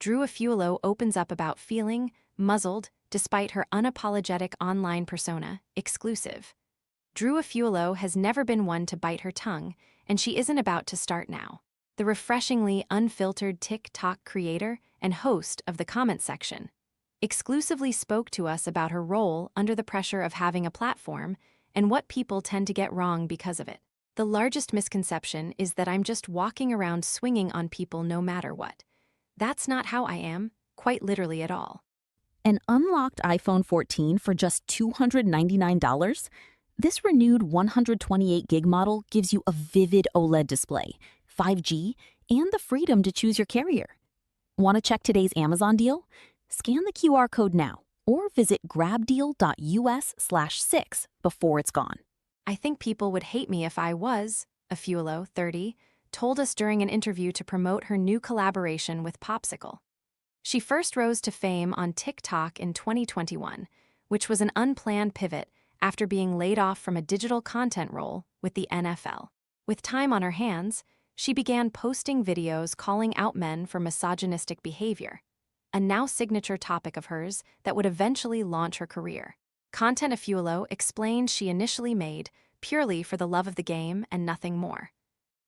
Afualo opens up about feeling muzzled despite her unapologetic online persona, exclusive. Afualo has never been one to bite her tongue, and she isn't about to start now. The refreshingly unfiltered TikTok creator and host of the comment section exclusively spoke to us about her role under the pressure of having a platform and what people tend to get wrong because of it. The largest misconception is that I'm just walking around swinging on people no matter what. That's not how I am, quite literally at all. An unlocked iPhone 14 for just $299? This renewed 128 gig model gives you a vivid OLED display, 5G, and the freedom to choose your carrier. Want to check today's Amazon deal? Scan the QR code now or visit grabdeal.us/6 before it's gone. I think people would hate me if I was, Afualo, 30, told us during an interview to promote her new collaboration with Popsicle. She first rose to fame on TikTok in 2021, which was an unplanned pivot after being laid off from a digital content role with the NFL. With time on her hands, she began posting videos calling out men for misogynistic behavior, a now signature topic of hers that would eventually launch her career. Content Afualo explained she initially made purely for the love of the game and nothing more.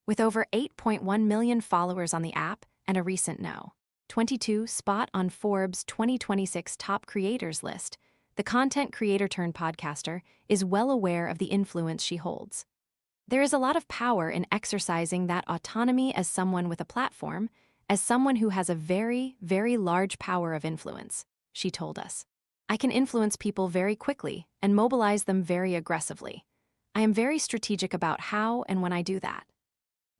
With over 8.1 million followers on the app and a recent No. 22 spot on Forbes' 2026 top creators list, the content creator turned podcaster is well aware of the influence she holds. There is a lot of power in exercising that autonomy as someone with a platform, as someone who has a very, very large power of influence, she told us. I can influence people very quickly and mobilize them very aggressively. I am very strategic about how and when I do that.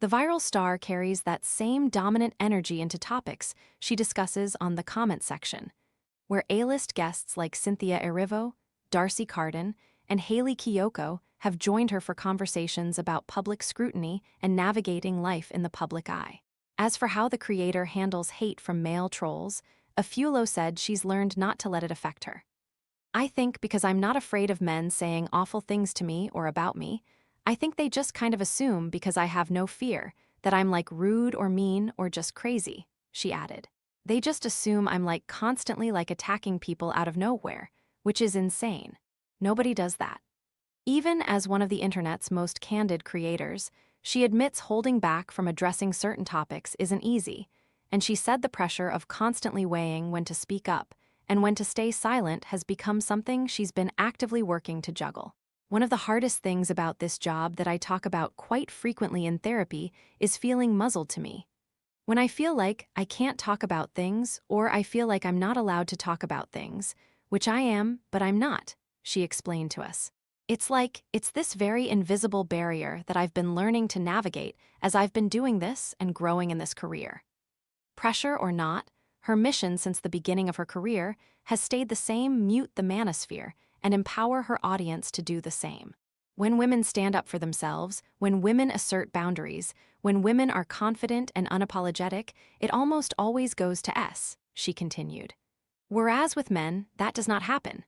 The viral star carries that same dominant energy into topics she discusses on the comment section, where A-list guests like Cynthia Erivo, Darcy Carden, and Haley Kiyoko have joined her for conversations about public scrutiny and navigating life in the public eye. As for how the creator handles hate from male trolls, Afualo said she's learned not to let it affect her. I think because I'm not afraid of men saying awful things to me or about me, I think they just kind of assume because I have no fear that I'm like rude or mean or just crazy, she added. They just assume I'm like constantly like attacking people out of nowhere, which is insane. Nobody does that. Even as one of the internet's most candid creators, she admits holding back from addressing certain topics isn't easy, and she said the pressure of constantly weighing when to speak up and when to stay silent has become something she's been actively working to juggle. One of the hardest things about this job that I talk about quite frequently in therapy is feeling muzzled to me. When I feel like I can't talk about things or I feel like I'm not allowed to talk about things, which I am, but I'm not, she explained to us. It's this very invisible barrier that I've been learning to navigate as I've been doing this and growing in this career. Pressure or not, her mission since the beginning of her career has stayed the same: mute the manosphere and empower her audience to do the same. When women stand up for themselves, when women assert boundaries, when women are confident and unapologetic, it almost always goes to S, she continued. Whereas with men, that does not happen.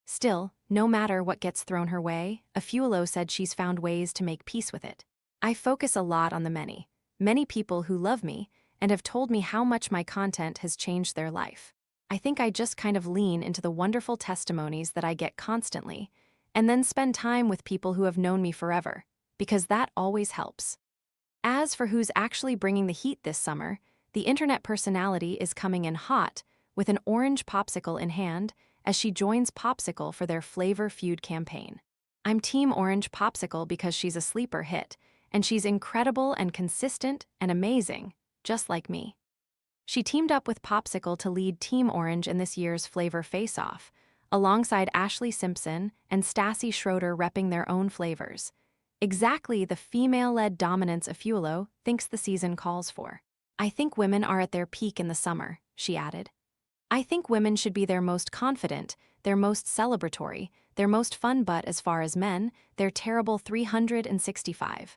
Still, no matter what gets thrown her way, Afualo said she's found ways to make peace with it. I focus a lot on the many people who love me and have told me how much my content has changed their life. I think I just kind of lean into the wonderful testimonies that I get constantly, and then spend time with people who have known me forever, because that always helps. As for who's actually bringing the heat this summer, the internet personality is coming in hot, with an orange popsicle in hand, as she joins Popsicle for their Flavor Feud campaign. I'm Team Orange Popsicle because she's a sleeper hit, and she's incredible and consistent and amazing, just like me. She teamed up with Popsicle to lead Team Orange in this year's Flavor Face-Off, alongside Ashley Simpson and Stassi Schroeder repping their own flavors. Exactly the female-led dominance Afualo thinks the season calls for. I think women are at their peak in the summer, she added. I think women should be their most confident, their most celebratory, their most fun, but as far as men, they're terrible 365.